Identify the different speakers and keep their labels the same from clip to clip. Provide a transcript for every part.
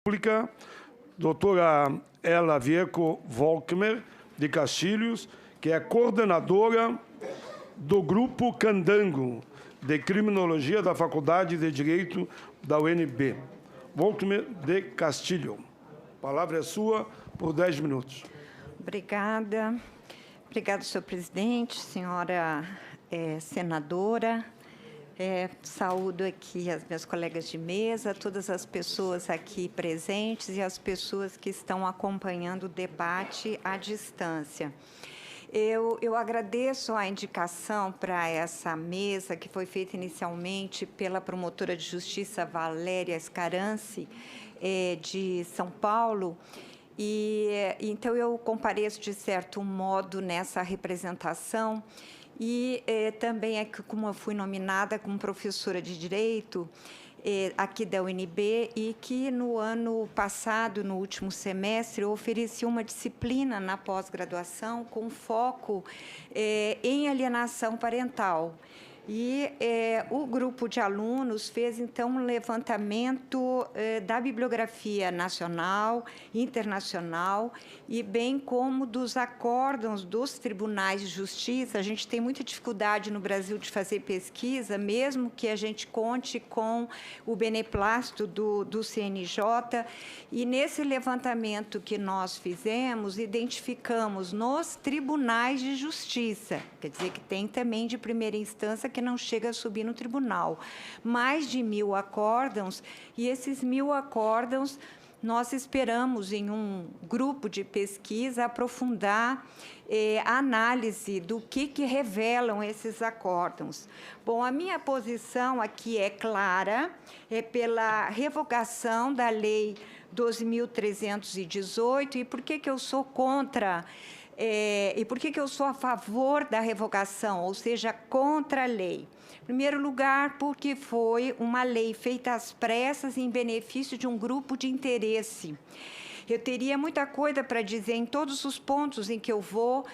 Speaker 1: Pública, doutora Ela Vieco Volkmer, de Castilhos, que é coordenadora do Grupo Candango, de Criminologia da Faculdade de Direito da UNB. Volkmer de Castilho. A palavra é sua por 10 minutos.
Speaker 2: Obrigada. Obrigada, senhor presidente, senhora senadora. Saúdo aqui as minhas colegas de mesa, todas as pessoas aqui presentes e as pessoas que estão acompanhando o debate à distância. Eu agradeço a indicação para essa mesa, que foi feita inicialmente pela promotora de justiça Valéria Scaranci, de São Paulo, então eu compareço, de certo modo, nessa representação. E também, como eu fui nominada como professora de Direito aqui da UNB, e que no ano passado, no último semestre, eu ofereci uma disciplina na pós-graduação com foco em alienação parental. E o grupo de alunos fez, então, um levantamento da bibliografia nacional, internacional, e bem como dos acórdãos dos tribunais de justiça. A gente tem muita dificuldade no Brasil de fazer pesquisa, mesmo que a gente conte com o beneplácito do CNJ. E nesse levantamento que nós fizemos, identificamos nos tribunais de justiça, quer dizer que tem também de primeira instância que não chega a subir no tribunal, mais de 1.000 acórdãos, e esses 1.000 acórdãos nós esperamos, em um grupo de pesquisa, aprofundar a análise do que revelam esses acórdãos. Bom, a minha posição aqui é clara, pela revogação da Lei 12.318, e por que eu sou contra e por que eu sou a favor da revogação, ou seja, contra a lei? Em primeiro lugar, porque foi uma lei feita às pressas em benefício de um grupo de interesse. Eu teria muita coisa para dizer em todos os pontos em que eu vou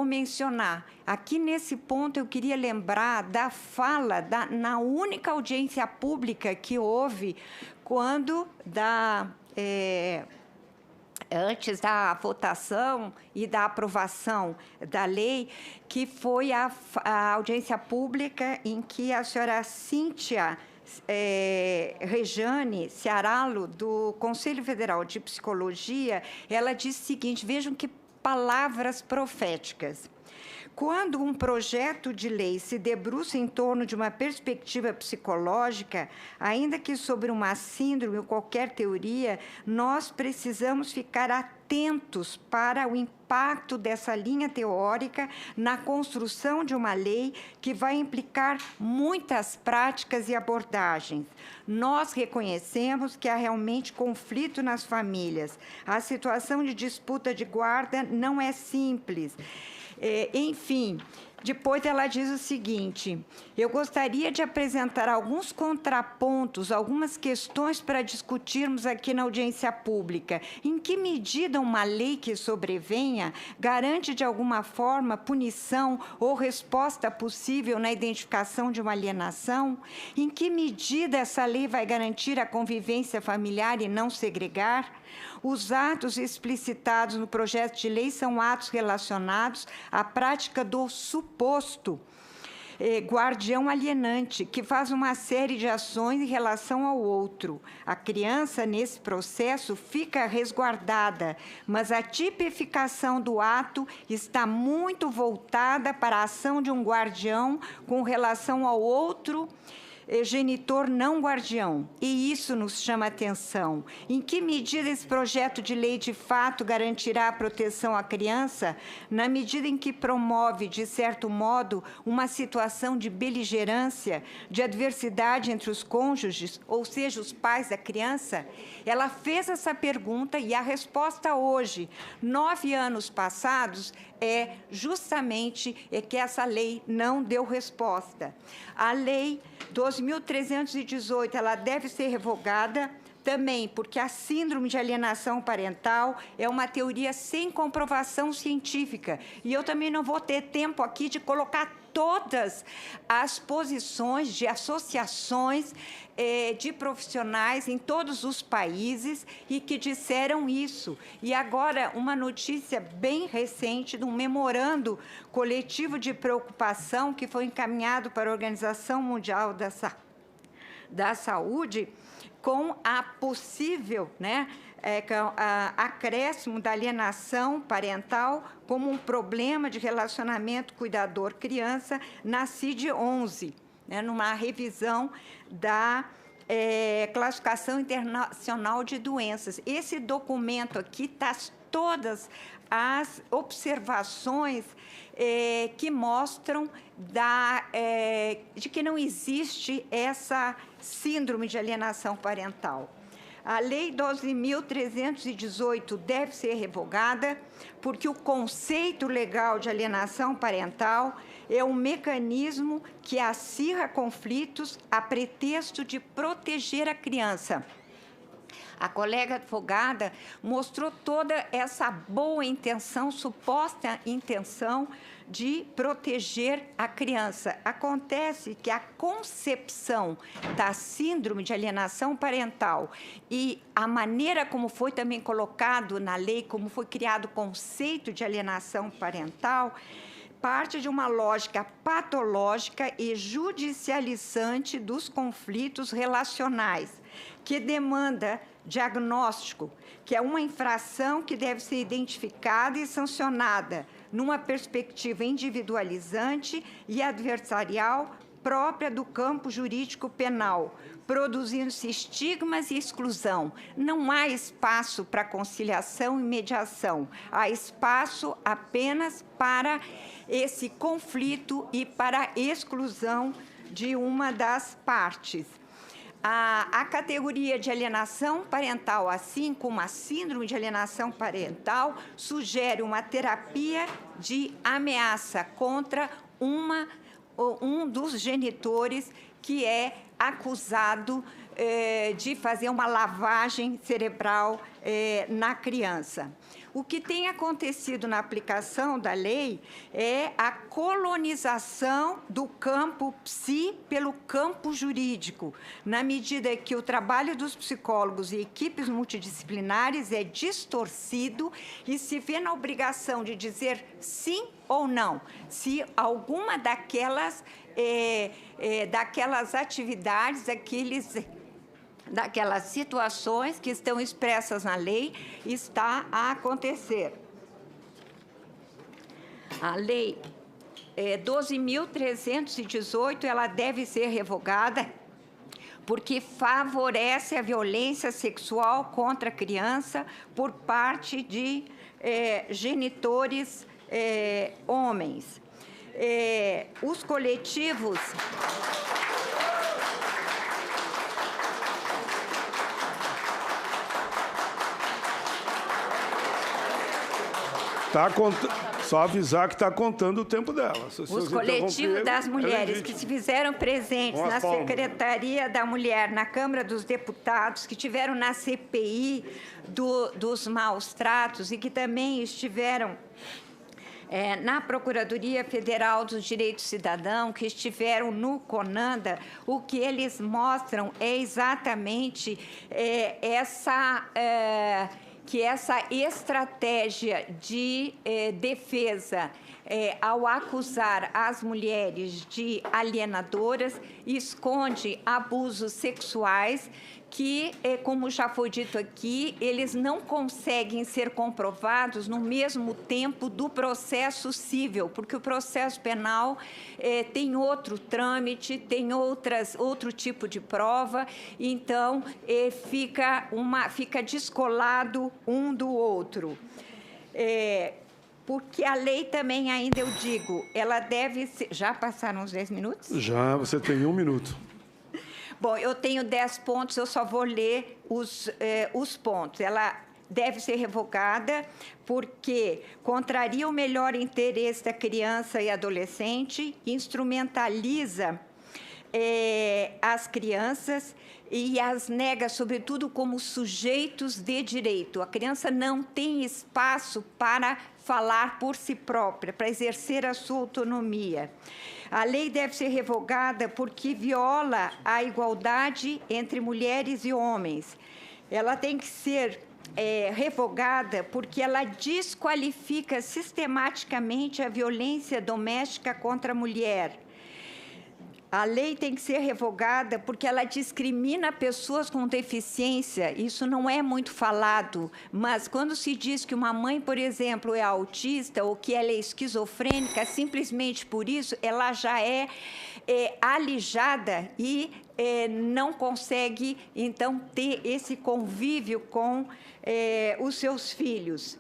Speaker 2: mencionar. Aqui, nesse ponto, eu queria lembrar da fala na única audiência pública que houve quando antes da votação e da aprovação da lei, que foi a audiência pública em que a senhora Cíntia Rejane Ciaralo, do Conselho Federal de Psicologia, ela disse o seguinte: vejam que palavras proféticas. Quando um projeto de lei se debruça em torno de uma perspectiva psicológica, ainda que sobre uma síndrome ou qualquer teoria, nós precisamos ficar atentos para o impacto dessa linha teórica na construção de uma lei que vai implicar muitas práticas e abordagens. Nós reconhecemos que há realmente conflito nas famílias. A situação de disputa de guarda não é simples. Enfim, depois ela diz o seguinte: eu gostaria de apresentar alguns contrapontos, algumas questões para discutirmos aqui na audiência pública. Em que medida uma lei que sobrevenha garante, de alguma forma, punição ou resposta possível na identificação de uma alienação? Em que medida essa lei vai garantir a convivência familiar e não segregar? Os atos explicitados no projeto de lei são atos relacionados à prática do suposto guardião alienante, que faz uma série de ações em relação ao outro. A criança, nesse processo, fica resguardada, mas a tipificação do ato está muito voltada para a ação de um guardião com relação ao outro genitor não guardião, e isso nos chama a atenção. Em que medida esse projeto de lei, de fato, garantirá a proteção à criança, na medida em que promove, de certo modo, uma situação de beligerância, de adversidade entre os cônjuges, ou seja, os pais da criança? Ela fez essa pergunta e a resposta hoje, 9 anos passados, é justamente que essa lei não deu resposta. A lei 12.318, ela deve ser revogada também porque a síndrome de alienação parental é uma teoria sem comprovação científica. E eu também não vou ter tempo aqui de colocar todas as posições de associações de profissionais em todos os países e que disseram isso. E agora, uma notícia bem recente de um memorando coletivo de preocupação que foi encaminhado para a Organização Mundial da Saúde com a possível, acréscimo da alienação parental como um problema de relacionamento cuidador-criança na CID-11, numa revisão da Classificação Internacional de Doenças. Esse documento aqui está todas as observações que mostram de que não existe essa síndrome de alienação parental. A Lei 12.318 deve ser revogada, porque o conceito legal de alienação parental é um mecanismo que acirra conflitos a pretexto de proteger a criança. A colega advogada mostrou toda essa boa intenção, suposta intenção de proteger a criança. Acontece que a concepção da síndrome de alienação parental e a maneira como foi também colocado na lei, como foi criado o conceito de alienação parental, parte de uma lógica patológica e judicializante dos conflitos relacionais, que demanda diagnóstico, que é uma infração que deve ser identificada e sancionada numa perspectiva individualizante e adversarial própria do campo jurídico penal, produzindo-se estigmas e exclusão. Não há espaço para conciliação e mediação, há espaço apenas para esse conflito e para a exclusão de uma das partes. A categoria de alienação parental, assim como a síndrome de alienação parental, sugere uma terapia de ameaça contra um dos genitores que é acusado de fazer uma lavagem cerebral na criança. O que tem acontecido na aplicação da lei é a colonização do campo psi pelo campo jurídico, na medida que o trabalho dos psicólogos e equipes multidisciplinares é distorcido e se vê na obrigação de dizer sim ou não, se alguma daquelas atividades, daquelas situações que estão expressas na lei, está a acontecer. A Lei 12.318, ela deve ser revogada, porque favorece a violência sexual contra a criança por parte de genitores homens. Os coletivos...
Speaker 1: Só avisar que está contando o tempo dela.
Speaker 2: Os coletivos das mulheres que se fizeram presentes na Secretaria da Mulher, na Câmara dos Deputados, que tiveram na CPI dos maus tratos e que também estiveram na Procuradoria Federal dos Direitos Cidadãos, que estiveram no CONANDA, o que eles mostram é exatamente que essa estratégia de defesa, ao acusar as mulheres de alienadoras, esconde abusos sexuais que, como já foi dito aqui, eles não conseguem ser comprovados no mesmo tempo do processo civil, porque o processo penal tem outro trâmite, tem outro tipo de prova, então fica descolado um do outro. Porque a lei também, ainda eu digo, ela deve ser... Já passaram os 10 minutos?
Speaker 1: Já, você tem 1 minuto.
Speaker 2: Bom, eu tenho 10 pontos, eu só vou ler os pontos. Ela deve ser revogada porque contraria o melhor interesse da criança e adolescente, instrumentaliza as crianças e as nega, sobretudo, como sujeitos de direito. A criança não tem espaço para falar por si própria, para exercer a sua autonomia. A lei deve ser revogada porque viola a igualdade entre mulheres e homens. Ela tem que ser revogada porque ela desqualifica sistematicamente a violência doméstica contra a mulher. A lei tem que ser revogada porque ela discrimina pessoas com deficiência. Isso não é muito falado, mas quando se diz que uma mãe, por exemplo, é autista ou que ela é esquizofrênica, simplesmente por isso ela já é alijada e não consegue, então, ter esse convívio com os seus filhos.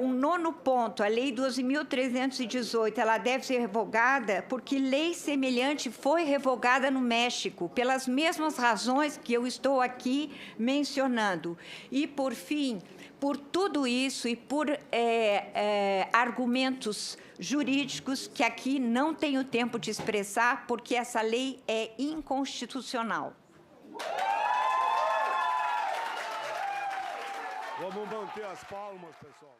Speaker 2: Um nono ponto, a Lei 12.318, ela deve ser revogada porque lei semelhante foi revogada no México, pelas mesmas razões que eu estou aqui mencionando. E, por fim, por tudo isso e por argumentos jurídicos que aqui não tenho tempo de expressar, porque essa lei é inconstitucional.
Speaker 1: Vamos manter as palmas, pessoal.